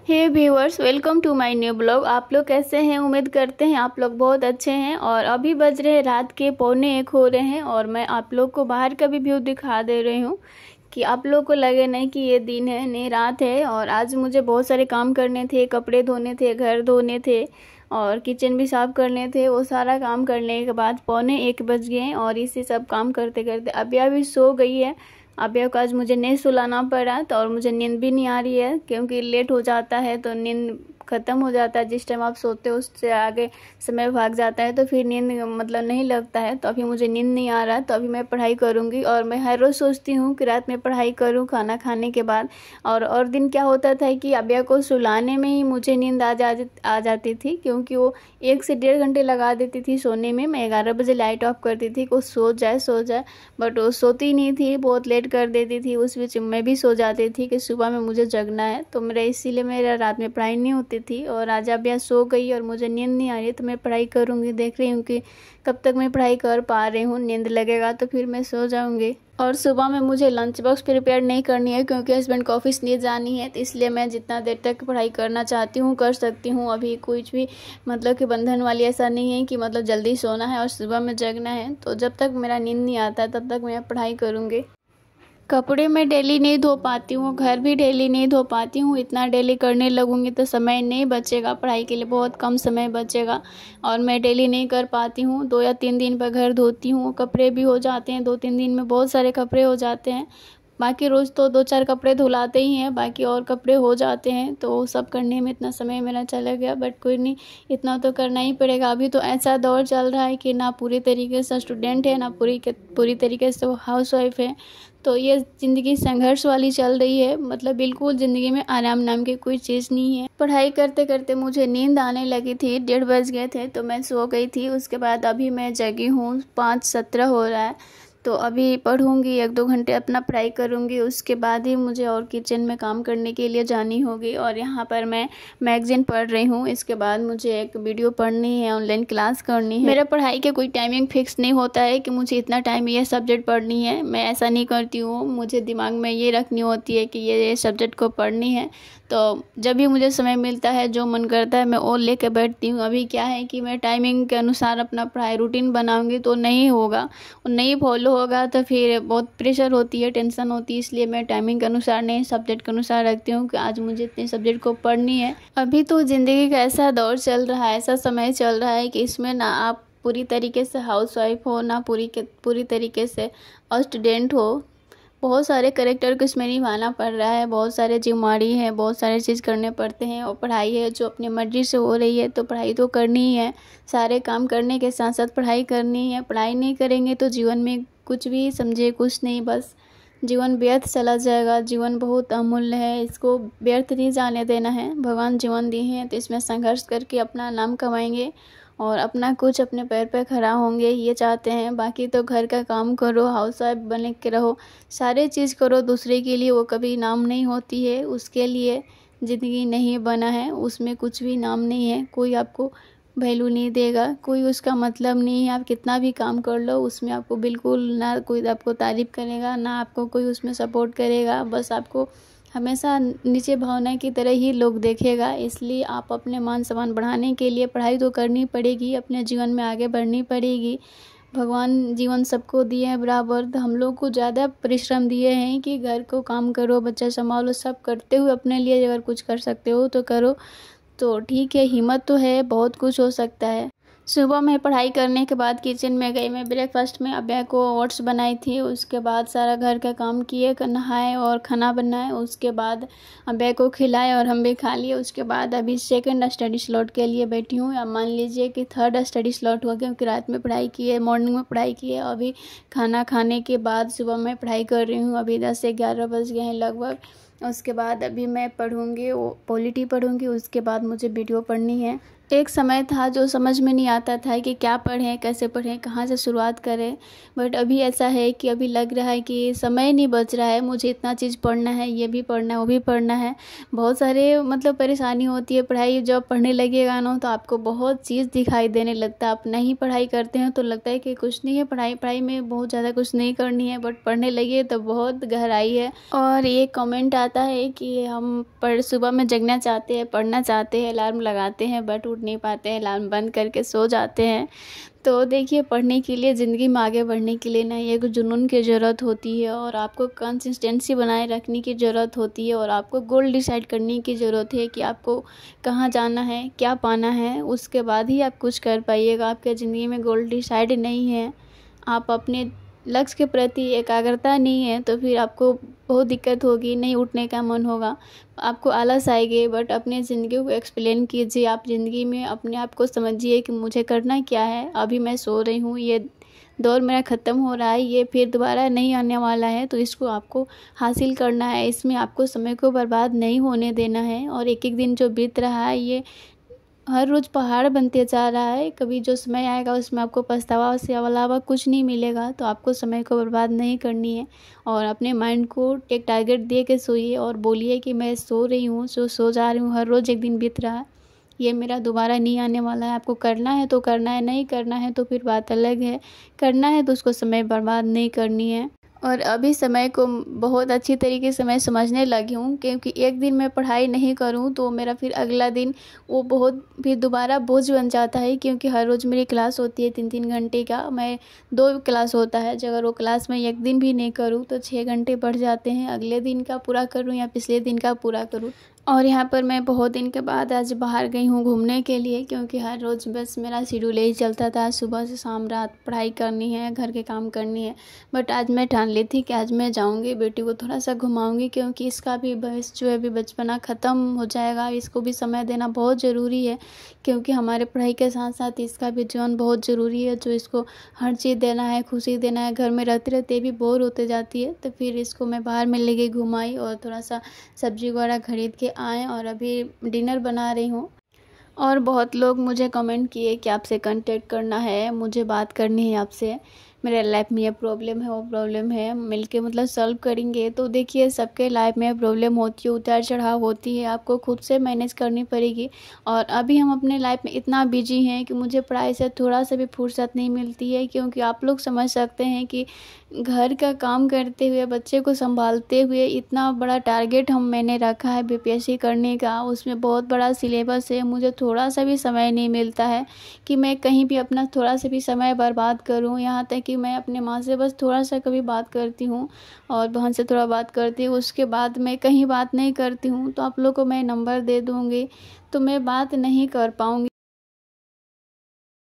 Hey viewers, welcome to my new blog. आप लोग कैसे हैं? उम्मीद करते हैं आप लोग बहुत अच्छे हैं। और अभी बज रहे रात के 12:45 हो रहे हैं और मैं आप लोग को बाहर का भी व्यू दिखा दे रही हूँ कि आप लोग को लगे नहीं कि ये दिन है, नहीं रात है। और आज मुझे बहुत सारे काम करने थे, कपड़े धोने थे, घर धोने थे और किचन भी साफ़ करने थे। वो सारा काम करने के बाद 12:45 बज गए और इसी सब काम करते करते अभी सो गई है। अभी को आज मुझे नहीं सुलाना पड़ा तो और मुझे नींद भी नहीं आ रही है क्योंकि लेट हो जाता है तो नींद ख़त्म हो जाता है। जिस टाइम आप सोते हो उससे आगे समय भाग जाता है तो फिर नींद मतलब नहीं लगता है। तो अभी मुझे नींद नहीं आ रहा, तो अभी मैं पढ़ाई करूँगी। और मैं हर रोज़ सोचती हूँ कि रात में पढ़ाई करूँ खाना खाने के बाद। और दिन क्या होता था कि अबिया को सुलाने में ही मुझे नींद आ जाती थी क्योंकि वो 1 से 1.5 घंटे लगा देती थी सोने में। मैं 11 बजे लाइट ऑफ करती थी कि सो जाए, बट वो सोती नहीं थी, बहुत लेट कर देती थी। उस बीच मैं भी सो जाती थी कि सुबह में मुझे जगना है, तो इसीलिए मेरा रात में पढ़ाई नहीं होती थी। और आज अबिया सो गई और मुझे नींद नहीं आ रही तो मैं पढ़ाई करूँगी। देख रही हूँ कि कब तक मैं पढ़ाई कर पा रही हूँ। नींद लगेगा तो फिर मैं सो जाऊँगी। और सुबह में मुझे लंच बॉक्स प्रिपेयर नहीं करनी है क्योंकि हस्बैंड को ऑफिस नहीं जानी है, तो इसलिए मैं जितना देर तक पढ़ाई करना चाहती हूँ कर सकती हूँ। अभी कुछ भी मतलब कि बंधन वाली ऐसा नहीं है कि मतलब जल्दी सोना है और सुबह में जगना है। तो जब तक मेरा नींद नहीं आता तब तक मैं पढ़ाई करूँगी। कपड़े मैं डेली नहीं धो पाती हूँ, घर भी डेली नहीं धो पाती हूँ। इतना डेली करने लगूँगी तो समय नहीं बचेगा, पढ़ाई के लिए बहुत कम समय बचेगा और मैं डेली नहीं कर पाती हूँ। 2 या 3 दिन पर घर धोती हूँ, कपड़े भी हो जाते हैं। 2-3 दिन में बहुत सारे कपड़े हो जाते हैं। बाकी रोज़ तो 2-4 कपड़े धुलाते ही हैं, बाकी और कपड़े हो जाते हैं। तो सब करने में इतना समय मेरा चला गया, बट कोई नहीं, इतना तो करना ही पड़ेगा। अभी तो ऐसा दौर चल रहा है कि ना पूरी तरीके से स्टूडेंट है, ना पूरी तरीके से वो हाउस वाइफ है। तो ये ज़िंदगी संघर्ष वाली चल रही है, मतलब बिल्कुल ज़िंदगी में आराम नाम की कोई चीज़ नहीं है। पढ़ाई करते करते मुझे नींद आने लगी थी, 1:30 बज गए थे तो मैं सो गई थी। उसके बाद अभी मैं जगी हूँ, 5:17 हो रहा है। तो अभी पढ़ूँगी, 1-2 घंटे अपना पढ़ाई करूँगी। उसके बाद ही मुझे और किचन में काम करने के लिए जानी होगी। और यहाँ पर मैं मैगज़ीन पढ़ रही हूँ। इसके बाद मुझे एक वीडियो पढ़नी है, ऑनलाइन क्लास करनी है। मेरा पढ़ाई के कोई टाइमिंग फिक्स नहीं होता है कि मुझे इतना टाइम ये सब्जेक्ट पढ़नी है। मैं ऐसा नहीं करती हूँ, मुझे दिमाग में ये रखनी होती है कि ये सब्जेक्ट को पढ़नी है। तो जब भी मुझे समय मिलता है, जो मन करता है, मैं वो लेकर बैठती हूँ। अभी क्या है कि मैं टाइमिंग के अनुसार अपना पढ़ाई रूटीन बनाऊँगी तो नहीं होगा, नहीं फॉलो होगा तो फिर बहुत प्रेशर होती है, टेंशन होती है। इसलिए मैं टाइमिंग के अनुसार नहीं, सब्जेक्ट के अनुसार रखती हूँ कि आज मुझे इतने सब्जेक्ट को पढ़नी है। अभी तो ज़िंदगी का ऐसा दौर चल रहा है, ऐसा समय चल रहा है कि इसमें ना आप पूरी तरीके से हाउसवाइफ हो, ना पूरी तरीके से स्टूडेंट हो। बहुत सारे कैरेक्टर को इसमें निभाना पड़ रहा है, बहुत सारे जिम्मेदारी है, बहुत सारे चीज़ करने पड़ते हैं। और पढ़ाई है जो अपनी मर्ज़ी से हो रही है तो पढ़ाई तो करनी ही है। सारे काम करने के साथ साथ पढ़ाई करनी है। पढ़ाई नहीं करेंगे तो जीवन में कुछ भी समझे कुछ नहीं, बस जीवन व्यर्थ चला जाएगा। जीवन बहुत अमूल्य है, इसको व्यर्थ नहीं जाने देना है। भगवान जीवन दिए हैं तो इसमें संघर्ष करके अपना नाम कमाएंगे और अपना कुछ अपने पैर पे खड़ा होंगे, ये चाहते हैं। बाकी तो घर का काम करो, हाउस वाइफ बन के रहो, सारे चीज़ करो दूसरे के लिए, वो कभी नाम नहीं होती है। उसके लिए ज़िंदगी नहीं बना है, उसमें कुछ भी नाम नहीं है। कोई आपको वैल्यू नहीं देगा, कोई उसका मतलब नहीं है। आप कितना भी काम कर लो उसमें आपको बिल्कुल ना कोई आपको तारीफ़ करेगा, ना आपको कोई उसमें सपोर्ट करेगा। बस आपको हमेशा नीचे भावना की तरह ही लोग देखेगा। इसलिए आप अपने मान सम्मान बढ़ाने के लिए पढ़ाई तो करनी पड़ेगी, अपने जीवन में आगे बढ़नी पड़ेगी। भगवान जीवन सबको दिए हैं बराबर, तो हम लोग को ज़्यादा परिश्रम दिए हैं कि घर को काम करो, बच्चा संभालो, सब करते हुए अपने लिए अगर कुछ कर सकते हो तो करो। तो ठीक है, हिम्मत तो है, बहुत कुछ हो सकता है। सुबह में पढ़ाई करने के बाद किचन में गई। मैं ब्रेकफास्ट में अब्बा को ओट्स बनाई थी। उसके बाद सारा घर का काम किए, नहाए और खाना बनाए। उसके बाद अब्बा को खिलाए और हम भी खा लिए। उसके बाद अभी सेकंड स्टडी स्लॉट के लिए बैठी हूँ, या मान लीजिए कि थर्ड स्टडी स्लॉट हो गया क्योंकि रात में पढ़ाई की है, मॉर्निंग में पढ़ाई की है। अभी खाना खाने के बाद सुबह में पढ़ाई कर रही हूँ। अभी 10 से 11 बज गए हैं लगभग। उसके बाद अभी मैं पढ़ूँगी, वो पॉलिटी पढ़ूँगी। उसके बाद मुझे वीडियो पढ़नी है। एक समय था जो समझ में नहीं आता था कि क्या पढ़ें, कैसे पढ़ें, कहाँ से शुरुआत करें। बट अभी ऐसा है कि अभी लग रहा है कि समय नहीं बच रहा है, मुझे इतना चीज़ पढ़ना है, ये भी पढ़ना है, वो भी पढ़ना है। बहुत सारे मतलब परेशानी होती है। पढ़ाई जब पढ़ने लगेगा ना तो आपको बहुत चीज़ दिखाई देने लगता है। आप नहीं पढ़ाई करते हैं तो लगता है कि कुछ नहीं है, पढ़ाई में बहुत ज़्यादा कुछ नहीं करनी है, बट पढ़ने लगे तो बहुत गहराई है। और ये कमेंट आता है कि हम सुबह में जगना चाहते हैं, पढ़ना चाहते हैं, अलार्म लगाते हैं बट उठ नहीं पाते हैं, अलार्म बंद करके सो जाते हैं। तो देखिए, पढ़ने के लिए, ज़िंदगी में आगे बढ़ने के लिए ना एक जुनून की ज़रूरत होती है और आपको कंसिस्टेंसी बनाए रखने की ज़रूरत होती है और आपको गोल डिसाइड करने की ज़रूरत है कि आपको कहाँ जाना है, क्या पाना है, उसके बाद ही आप कुछ कर पाइएगा। आपके ज़िंदगी में गोल डिसाइड नहीं है, आप अपने लक्ष्य के प्रति एकाग्रता नहीं है, तो फिर आपको बहुत दिक्कत होगी, नहीं उठने का मन होगा, आपको आलस आएगी। बट अपने ज़िंदगी को एक्सप्लेन कीजिए, आप ज़िंदगी में अपने आप को समझिए कि मुझे करना क्या है। अभी मैं सो रही हूँ, ये दौर मेरा ख़त्म हो रहा है, ये फिर दोबारा नहीं आने वाला है, तो इसको आपको हासिल करना है। इसमें आपको समय को बर्बाद नहीं होने देना है। और एक एक दिन जो बीत रहा है, ये हर रोज़ पहाड़ बनते जा रहा है। कभी जो समय आएगा उसमें आपको पछतावा से अलावा कुछ नहीं मिलेगा। तो आपको समय को बर्बाद नहीं करनी है और अपने माइंड को एक टारगेट दे के सोइए और बोलिए कि मैं सो रही हूँ, सो जा रही हूँ, हर रोज़ एक दिन बीत रहा है, ये मेरा दोबारा नहीं आने वाला है। आपको करना है तो करना है, नहीं करना है तो फिर बात अलग है। करना है तो उसको समय बर्बाद नहीं करनी है। और अभी समय को बहुत अच्छी तरीके से मैं समझने लगी हूँ, क्योंकि एक दिन मैं पढ़ाई नहीं करूँ तो मेरा फिर अगला दिन वो बहुत फिर दोबारा बोझ बन जाता है। क्योंकि हर रोज़ मेरी क्लास होती है 3-3 घंटे का, मैं 2 क्लास होता है। अगर वो क्लास में एक दिन भी नहीं करूँ तो 6 घंटे बढ़ जाते हैं। अगले दिन का पूरा करूँ या पिछले दिन का पूरा करूँ। और यहाँ पर मैं बहुत दिन के बाद आज बाहर गई हूँ घूमने के लिए, क्योंकि हर रोज़ बस मेरा शेड्यूल यही चलता था, सुबह से शाम रात पढ़ाई करनी है, घर के काम करनी है। बट आज मैं ठान ली थी कि आज मैं जाऊँगी, बेटी को थोड़ा सा घुमाऊँगी, क्योंकि इसका भी भविष्य जो है अभी बचपना ख़त्म हो जाएगा। इसको भी समय देना बहुत ज़रूरी है, क्योंकि हमारे पढ़ाई के साथ साथ इसका भी जीवन बहुत ज़रूरी है। जो इसको हर चीज़ देना है, खुशी देना है। घर में रहते रहते भी बोर होते जाती है, तो फिर इसको मैं बाहर में ले गई, घुमाई और थोड़ा सा सब्जी वगैरह खरीद के आए और अभी डिनर बना रही हूँ। और बहुत लोग मुझे कमेंट किए कि आपसे कांटेक्ट करना है, मुझे बात करनी है आपसे, मेरे लाइफ में ये प्रॉब्लम है, वो प्रॉब्लम है, मिलके मतलब सॉल्व करेंगे। तो देखिए, सबके लाइफ में प्रॉब्लम होती है, उतार चढ़ाव होती है, आपको खुद से मैनेज करनी पड़ेगी। और अभी हम अपने लाइफ में इतना बिजी हैं कि मुझे पढ़ाई से थोड़ा सा भी फुर्सत नहीं मिलती है। क्योंकि आप लोग समझ सकते हैं कि घर का काम करते हुए, बच्चे को संभालते हुए, इतना बड़ा टारगेट मैंने रखा है बीपीएससी करने का, उसमें बहुत बड़ा सिलेबस है। मुझे थोड़ा सा भी समय नहीं मिलता है कि मैं कहीं भी अपना थोड़ा सा भी समय बर्बाद करूं। यहाँ तक कि मैं अपने माँ से बस थोड़ा सा कभी बात करती हूँ और बहन से थोड़ा बात करती हूँ, उसके बाद मैं कहीं बात नहीं करती हूँ। तो आप लोग को मैं नंबर दे दूँगी, तो मैं बात नहीं कर पाऊँगी।